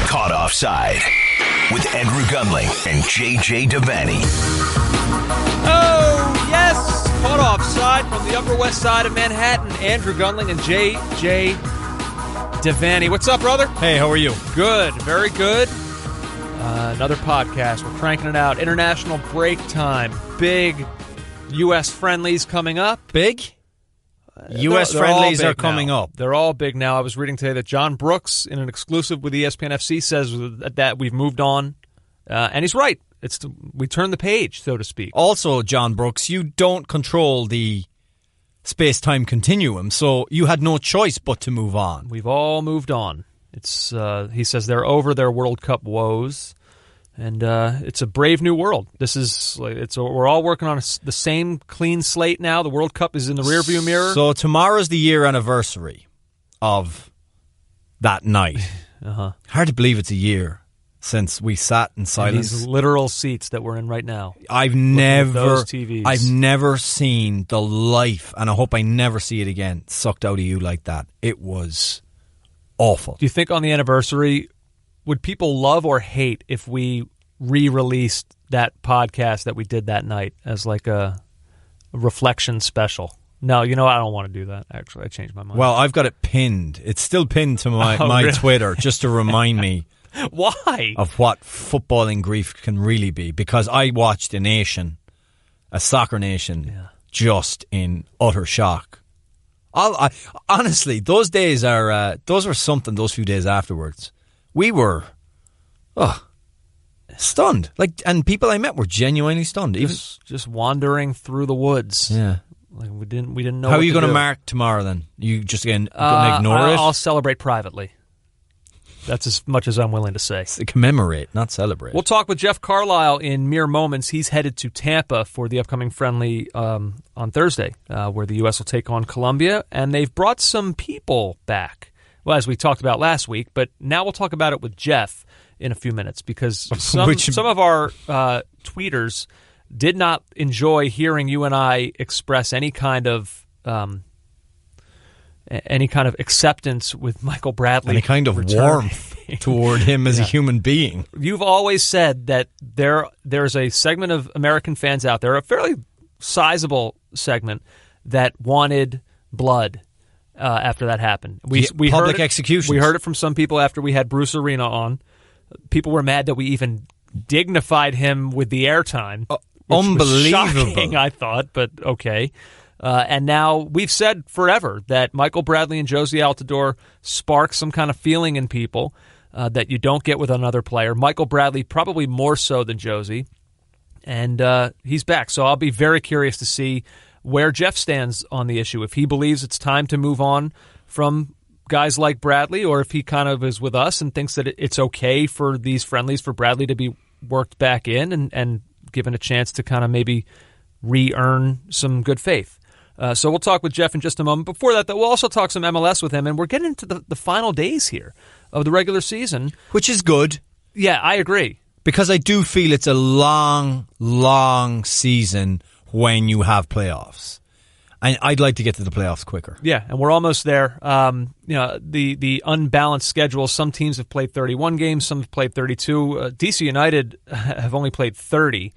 Caught Offside with Andrew Gunling and JJ Devaney. Oh, yes. Caught Offside from the Upper West Side of Manhattan. Andrew Gunling and JJ Devaney. What's up, brother? Hey, how are you? Good. Very good. Another podcast. We're cranking it out. International break time. Big U.S. friendlies coming up. Big? U.S. friendlies are coming up. They're all big now. I was reading today that John Brooks, in an exclusive with ESPN FC, says that we've moved on. And he's right. We turn the page, so to speak. Also, John Brooks, you don't control the space-time continuum, so you had no choice but to move on. We've all moved on. He says they're over their World Cup woes, and it's a brave new world. We're all working on the same clean slate now. The World Cup is in the rearview mirror. So tomorrow's the year anniversary of that night. Hard to believe it's a year since we sat in silence. These literal seats that we're in right now. I've never seen the life, and I hope I never see it again, sucked out of you like that. It was awful. Do you think on the anniversary, would people love or hate if we re-released that podcast that we did that night as like a reflection special? No, I don't want to do that, actually. I changed my mind. Well, I've got it pinned. It's still pinned to my really? Twitter just to remind me why of what footballing grief can really be. Because I watched a soccer nation, just in utter shock. Honestly, those days were something. Those few days afterwards, we were stunned. And people I met were genuinely stunned. Just wandering through the woods. Yeah, like we didn't know. How are you going to mark tomorrow then? You just going to ignore it? I'll celebrate privately. That's as much as I'm willing to say. Commemorate, not celebrate. We'll talk with Jeff Carlisle in mere moments. He's headed to Tampa for the upcoming friendly on Thursday, where the U.S. will take on Colombia. And they've brought some people back, well, as we talked about last week. But now we'll talk about it with Jeff in a few minutes, because some of our tweeters did not enjoy hearing you and I express any kind of acceptance with Michael Bradley. Any kind of warmth toward him as a human being. You've always said that there's a segment of American fans out there, a fairly sizable segment, that wanted blood after that happened. We public executions. We heard it from some people after we had Bruce Arena on. People were mad that we even dignified him with the airtime. Unbelievable. Was shocking, I thought, but okay. And now we've said forever that Michael Bradley and Josie Altidore spark some kind of feeling in people that you don't get with another player. Michael Bradley probably more so than Josie, and he's back. So I'll be very curious to see where Jeff stands on the issue, if he believes it's time to move on from guys like Bradley, or if he kind of is with us and thinks that it's okay for these friendlies for Bradley to be worked back in and given a chance to kind of maybe re-earn some good faith. So we'll talk with Jeff in just a moment. Before that, though, we'll also talk some MLS with him, and we're getting into the final days here of the regular season. Which is good. Yeah, I agree. Because I do feel it's a long, long season when you have playoffs. And I'd like to get to the playoffs quicker. Yeah, and we're almost there. The unbalanced schedule, some teams have played 31 games, some have played 32. DC United have only played 30.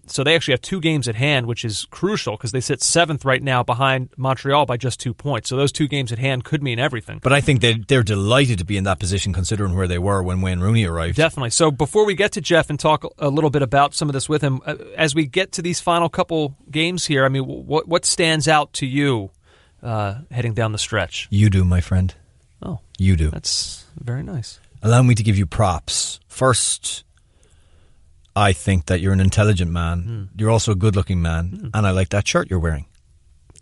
So they actually have 2 games at hand, which is crucial because they sit 7th right now behind Montreal by just 2 points. So those 2 games at hand could mean everything. But I think they're delighted to be in that position considering where they were when Wayne Rooney arrived. Definitely. So before we get to Jeff and talk a little bit about some of this with him, as we get to these final couple games here, I mean, what stands out to you heading down the stretch? You do, my friend. Oh. You do. That's very nice. Allow me to give you props. First, I think that you're an intelligent man. You're also a good-looking man, and I like that shirt you're wearing.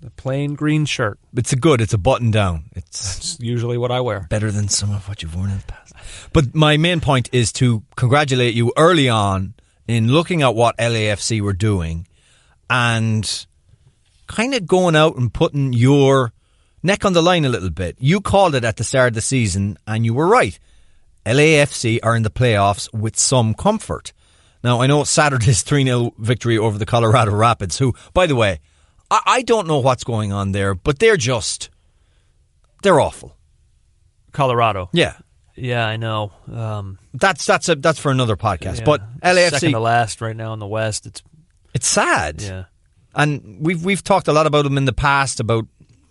A plain green shirt. It's a button-down. That's usually what I wear. Better than some of what you've worn in the past. But my main point is to congratulate you early on in looking at what LAFC were doing and kind of going out and putting your neck on the line a little bit. You called it at the start of the season, and you were right. LAFC are in the playoffs with some comfort. Now, I know Saturday's 3-0 victory over the Colorado Rapids, who, by the way, I don't know what's going on there, but they're awful. Colorado. Yeah. Yeah, I know. That's for another podcast. Yeah. But LAFC, second to last right now in the West. It's sad. Yeah. And we've talked a lot about them in the past.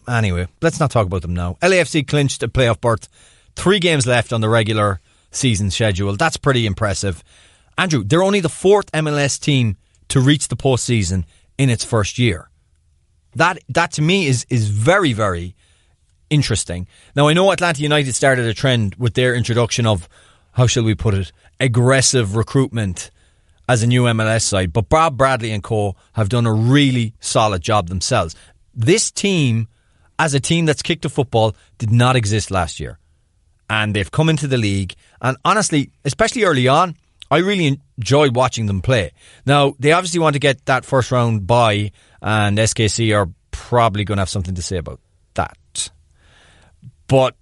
Anyway, let's not talk about them now. LAFC clinched a playoff berth. 3 games left on the regular season schedule. That's pretty impressive. Andrew, they're only the 4th MLS team to reach the postseason in its first year. That to me is very, very interesting. Now, I know Atlanta United started a trend with their introduction of, how shall we put it, aggressive recruitment as a new MLS side, but Bob Bradley and co. have done a really solid job themselves. This team, as a team that's kicked a football, did not exist last year. And they've come into the league, and honestly, especially early on, I really enjoyed watching them play. Now, they obviously want to get that first round bye, and SKC are probably going to have something to say about that. But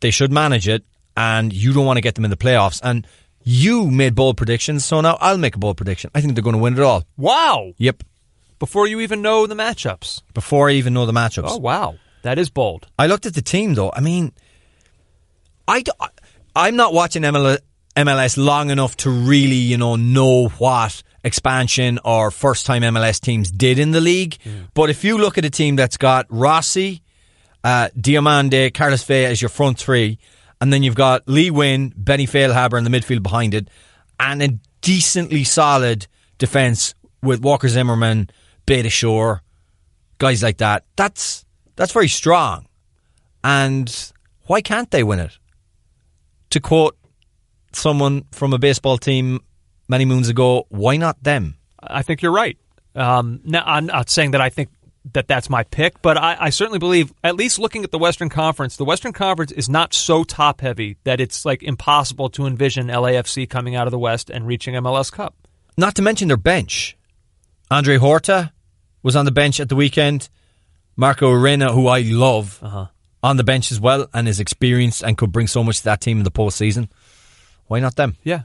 they should manage it, and you don't want to get them in the playoffs. And you made bold predictions, so now I'll make a bold prediction. I think they're going to win it all. Wow. Yep. Before you even know the matchups. Before I even know the matchups. Oh, wow. That is bold. I looked at the team, though. I mean, I'm not watching MLS long enough to really, know what expansion or first-time MLS teams did in the league. But if you look at a team that's got Rossi, Diamande, Carlos Vela as your front three, and then you've got Lee Wynn, Benny Feilhaber in the midfield behind it, and a decently solid defence with Walker Zimmerman, Beta Shore, guys like that. That's very strong. And why can't they win it? To quote someone from a baseball team many moons ago, why not them? I think you're right. Now, I'm not saying that I think that's my pick, but I certainly believe, at least looking at the Western Conference is not so top-heavy that it's like impossible to envision LAFC coming out of the West and reaching MLS Cup. Not to mention their bench. Andre Horta was on the bench at the weekend. Marco Arena, who I love, on the bench as well, and is experienced and could bring so much to that team in the postseason. Why not them? Yeah.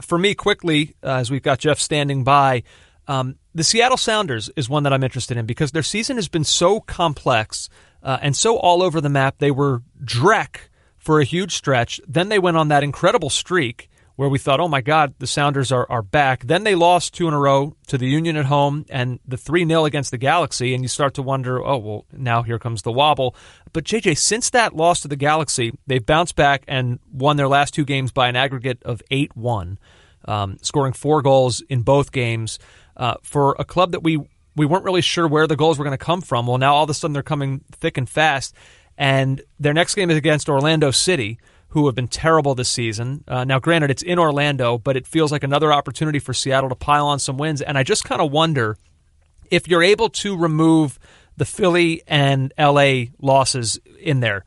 For me, quickly, as we've got Jeff standing by, the Seattle Sounders is one that I'm interested in because their season has been so complex and so all over the map. They were dreck for a huge stretch. Then they went on that incredible streak where we thought, oh my God, the Sounders are back. Then they lost 2 in a row to the Union at home and the 3-0 against the Galaxy, and you start to wonder, oh, well, now here comes the wobble. But JJ, since that loss to the Galaxy, they've bounced back and won their last 2 games by an aggregate of 8-1, scoring 4 goals in both games. For a club that we weren't really sure where the goals were going to come from, well, now all of a sudden they're coming thick and fast. And their next game is against Orlando City, who have been terrible this season. Now, granted, it's in Orlando, but it feels like another opportunity for Seattle to pile on some wins. And I just kind of wonder if you're able to remove the Philly and LA losses in there.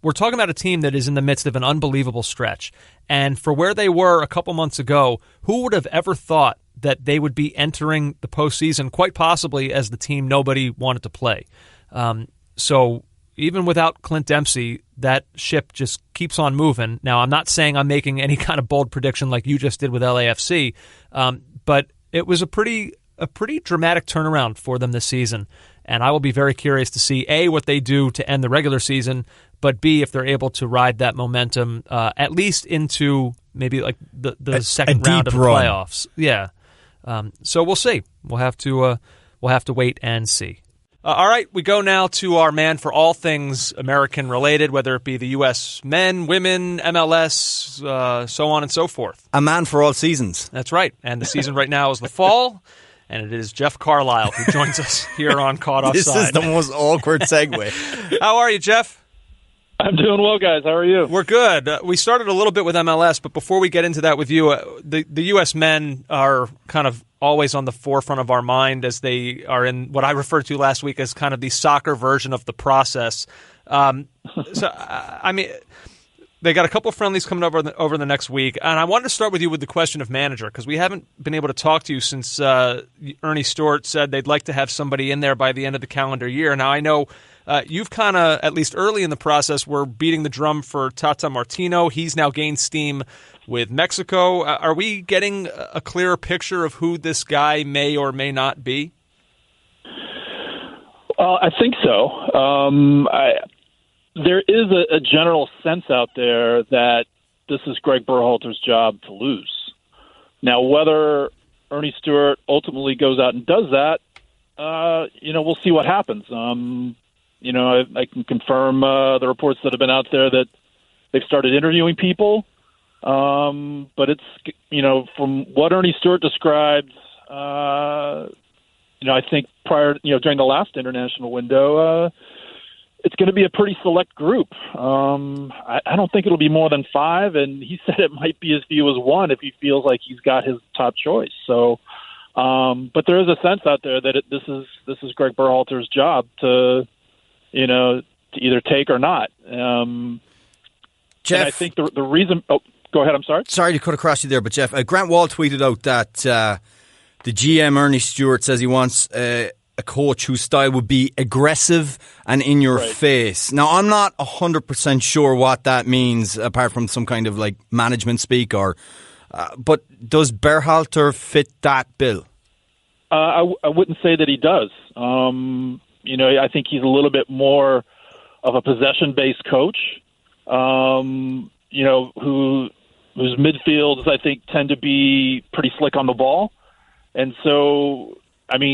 We're talking about a team that is in the midst of an unbelievable stretch. And for where they were a couple months ago, who would have ever thought that they would be entering the postseason quite possibly as the team nobody wanted to play? So even without Clint Dempsey, that ship just keeps on moving. Now, I'm not saying I'm making any kind of bold prediction like you just did with LAFC, but it was a pretty dramatic turnaround for them this season. And I will be very curious to see, A, what they do to end the regular season, but B, if they're able to ride that momentum at least into maybe like the second round of the playoffs. Yeah. So we'll see. We'll have to wait and see. All right, we go now to our man for all things American related, whether it be the U.S. men, women, MLS, so on and so forth. A man for all seasons. That's right. And the season right now is the fall, and it is Jeff Carlisle who joins us here on Caught Offside. This is the most awkward segue. How are you, Jeff? I'm doing well, guys. How are you? We're good. We started a little bit with MLS, but before we get into that with you, the U.S. men are kind of always on the forefront of our mind as they are in what I referred to last week as kind of the soccer version of the process. I mean, they got a couple of friendlies coming over the next week, and I wanted to start with you with the question of manager because we haven't been able to talk to you since Ernie Stewart said they'd like to have somebody in there by the end of the calendar year. Now, I know you've kind of, at least early in the process, were beating the drum for Tata Martino. He's now gained steam with Mexico. Are we getting a clearer picture of who this guy may or may not be? I think so. There is a general sense out there that this is Greg Berhalter's job to lose. Now, whether Ernie Stewart ultimately goes out and does that, we'll see what happens. I can confirm the reports that have been out there that they've started interviewing people. But it's, from what Ernie Stewart described, I think during the last international window, it's going to be a pretty select group. I don't think it'll be more than 5, and he said it might be as few as 1 if he feels like he's got his top choice. So, but there is a sense out there that this is Greg Berhalter's job to either take or not. Jeff, and I think the reason. Oh, go ahead. I'm sorry. Sorry to cut across you there, but Jeff, Grant Wall tweeted out that the GM Ernie Stewart says he wants a coach whose style would be aggressive and in your face. Now, I'm not 100% sure what that means, apart from some kind of like management speak. But does Berhalter fit that bill? I wouldn't say that he does. I think he's a little bit more of a possession-based coach. Whose midfields, I think, tend to be pretty slick on the ball. And so,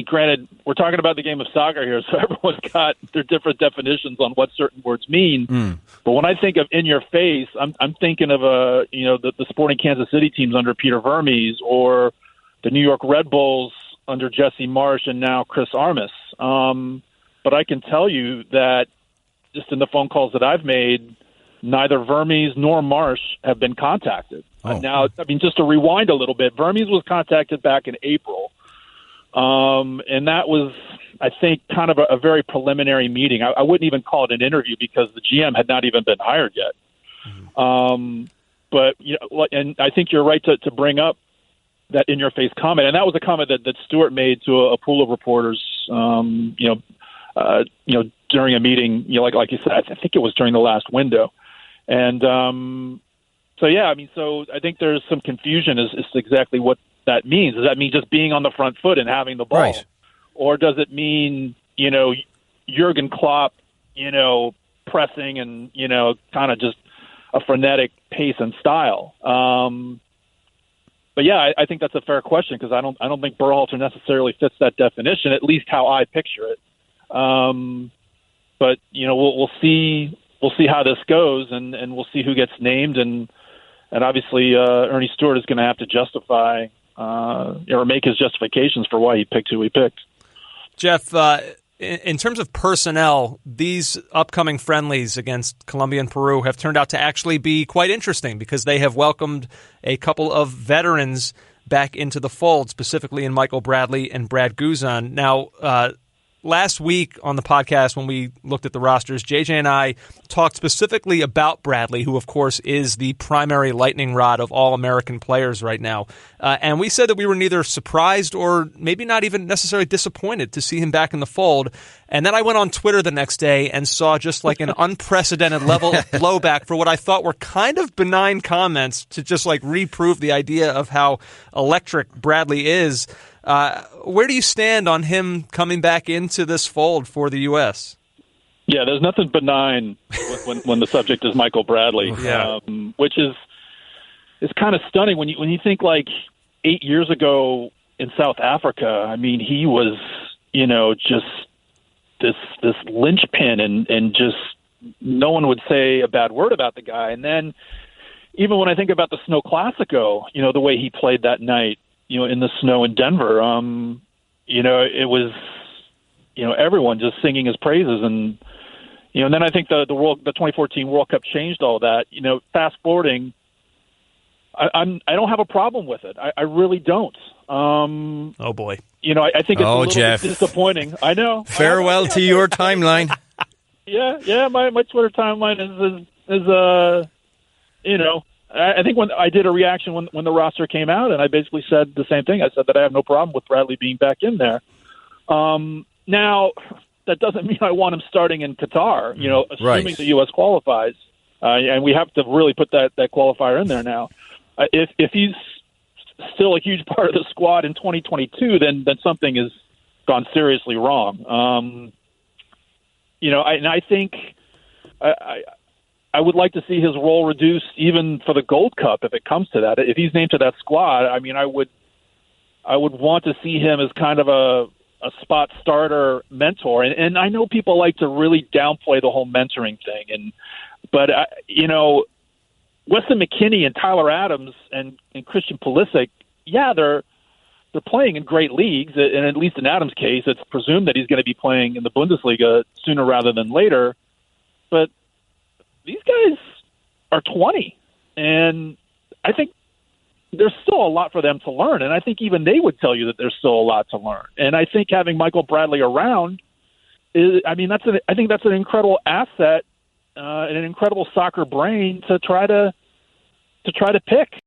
granted, we're talking about the game of soccer here, so everyone's got their different definitions on what certain words mean. But when I think of in your face, I'm thinking of the Sporting Kansas City teams under Peter Vermes, or the New York Red Bulls under Jesse Marsch and now Chris Armas. But I can tell you that just in the phone calls that I've made, neither Vermes nor Marsch have been contacted. Now, just to rewind a little bit, Vermes was contacted back in April. And that was, I think, kind of a very preliminary meeting. I wouldn't even call it an interview because the GM had not even been hired yet. But, and I think you're right to bring up that in-your-face comment. And that was a comment that Stewart made to a pool of reporters, during a meeting, like you said, I think it was during the last window. And so I think there's some confusion as to exactly what that means. Does that mean just being on the front foot and having the ball? Right. Or does it mean, Jurgen Klopp, pressing and, kind of just a frenetic pace and style? But yeah, I think that's a fair question because I don't think Berhalter necessarily fits that definition, at least how I picture it. But we'll see how this goes, and we'll see who gets named, and obviously Ernie Stewart is going to have to justify or make his justifications for why he picked who he picked. Jeff, in terms of personnel, these upcoming friendlies against Colombia and Peru have turned out to actually be quite interesting because they have welcomed a couple of veterans back into the fold, specifically in Michael Bradley and Brad Guzan. Now, last week on the podcast, when we looked at the rosters, JJ and I talked specifically about Bradley, who, of course, is the primary lightning rod of all American players right now. And we said that we were neither surprised or maybe not even necessarily disappointed to see him back in the fold. And then I went on Twitter the next day and saw just like an unprecedented level of blowback for what I thought were kind of benign comments to just like reprove the idea of how electric Bradley is. Where do you stand on him coming back into this fold for the U.S.? Yeah, there's nothing benign when the subject is Michael Bradley, which is kind of stunning when you think like 8 years ago in South Africa. He was just this linchpin, and just no one would say a bad word about the guy. And then even when I think about the Snow Classico, the way he played that night, in the snow in Denver, it was, everyone just singing his praises. And, and then I think the 2014 World Cup changed all that. Fast forwarding, I don't have a problem with it. I really don't. Oh boy. I think it's a little Jeff. bit disappointing. I know. Farewell to your timeline. Yeah. My Twitter timeline is I think when I did a reaction when the roster came out, and I basically said the same thing. I said that I have no problem with Bradley being back in there. Now, that doesn't mean I want him starting in Qatar, assuming the U.S. qualifies. And we have to really put that qualifier in there now. If he's still a huge part of the squad in 2022, then something has gone seriously wrong. I think I would like to see his role reduced even for the Gold Cup if it comes to that. If he's named to that squad, I mean, I would want to see him as kind of a spot starter mentor. And I know people like to really downplay the whole mentoring thing. But Weston McKennie and Tyler Adams and Christian Pulisic, yeah, they're playing in great leagues. And at least in Adams' case, it's presumed that he's going to be playing in the Bundesliga sooner rather than later. But these guys are 20, and I think there's still a lot for them to learn, and I think even they would tell you that there's still a lot to learn. And I think having Michael Bradley around I think that's an incredible asset and an incredible soccer brain to try to pick.